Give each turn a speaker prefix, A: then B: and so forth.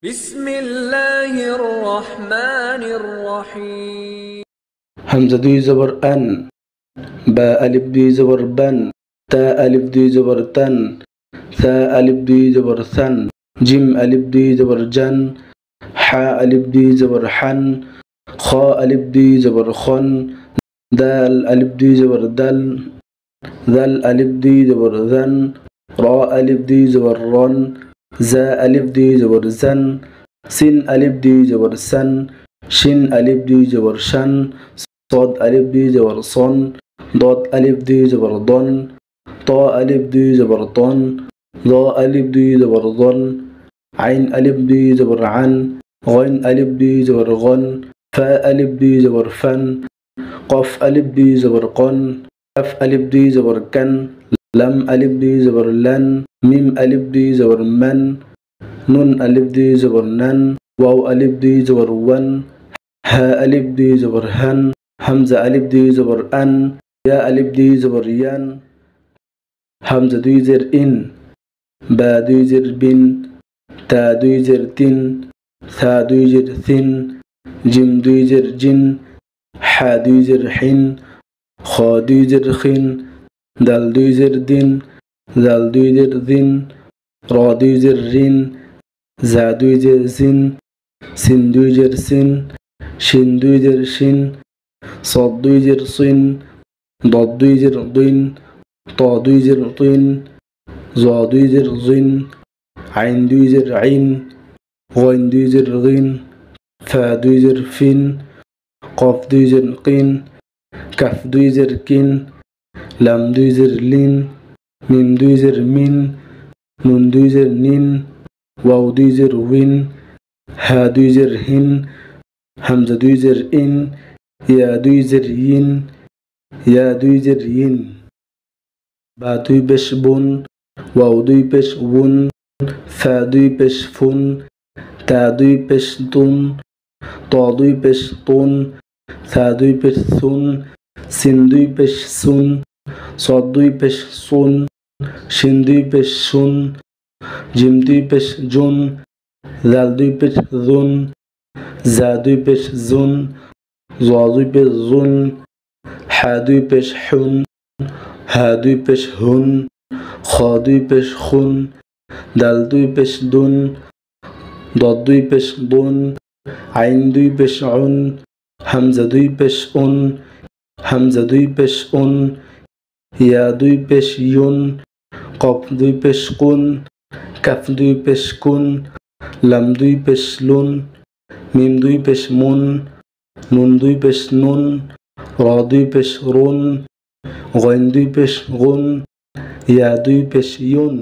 A: بسم الله الرحمن الرحيم
B: همزة দুই জবর আন, বা আলিফ দুই জবর বান, তা আলিফ দুই জবর তান, সা আলিফ দুই জবর সান, জিম আলিফ দুই জবর জান, হা আলিফ দুই জবর হান, খ আলিফ দুই জবর খন, দাল আলিফ দুই জবর দাল, দাল আলিফ দুই জবর জান, র আলিফ দুই জবর রন, জা আলিফ দুই জবর জান, সিন আলিফ দুই জবর সান, শিন আলিফ দুই জবর শান, صاد ألف দুই জবর সন, ضاد ألف দুই জবর দন, ত ألف দুই জবর তন, ظ ألف দুই জবর ظন, আইন ألف দুই জবর আন, غين ألف দুই জবর গন, ফা ألف দুই জবর ফান, কফ ألف দুই জবর কন, কাফ ألف দুই জবর কান, লাম ألف দুই জবর লান, মিম ألف দুই জবর মান, নুন ألف দুই জবর নান, ওয়াও ألف দুই জবর ওয়ান, হা ألف দুই জবর হান, হামজা আলিফ দুই জবর আন, ইয়া আলিফ দুই জবর ইয়ান, হামজা দুই জের ইন, বা দুই জের বিন, তা দুই জের তিন, সা দুই জের সিন, জিম দুই জের জিন, হা দুই জের হিন, খ দুই জের খিন, দাল দুই জের দিন, জাল দুই জের দিন, র দুই জের রিন, জা দুই জের জিন, সিন দুই জের সিন, শিন দুই জের শিন, صاد দুই জের সিন, ضاد দুই জের দিন, ত দুই জের তিন, জ দুই জের জিন, আইন দুই জের আইন, غين দুই জের গিন, ফা দুই জের ফিন, কফ দুই জের কিন, কাফ দুই জের কিন, লাম দুই জের লিন, মিম দুই জের মিন, নুন দুই জের নিন, ওয়াও দুই জের উইন, হা দুই জের হিন, হামজা দুই জের ইন, ইয়া দুই জের ইন, ইয়া দুই জের ইন, বা দুই পেশ বুন, ওয়াও দুই পেশ উন, ফা দুই পেশ ফুন, তা দুই পেশ তুন, ত দুই পেশ তুন, সা দুই পেশ সুন, সিন দুই পেশ সুন, صاد দুই পেশ সুন, শিন দুই পেশ শুন, জিম দুই পেশ জুন, জাল দুই পেশ জুন, জা দুই পেশ জুন, জ দুই পেশ জুন, হা দুই পেশ হুন, হা দুই পেশ হুন, খ দুই পেশ খুন, দাল দুই পেশ দুন, ضاد দুই পেশ দুন, আইন দুই পেশ উন, হামজা দুই পেশ উন, হামজা দুই পেশ উন, ইয়া দুই পেশ ইউন, কফ দুই পেশ কুন, কাফ দুই পেশ কুন, লাম দুই পেশ লুন, মিম দুই পেশ মুন, নুন দুই পেশ নুন, র দুই পেশ রুন, غين দুই পেশ গুন, ইয়া দুই পেশ ইউন।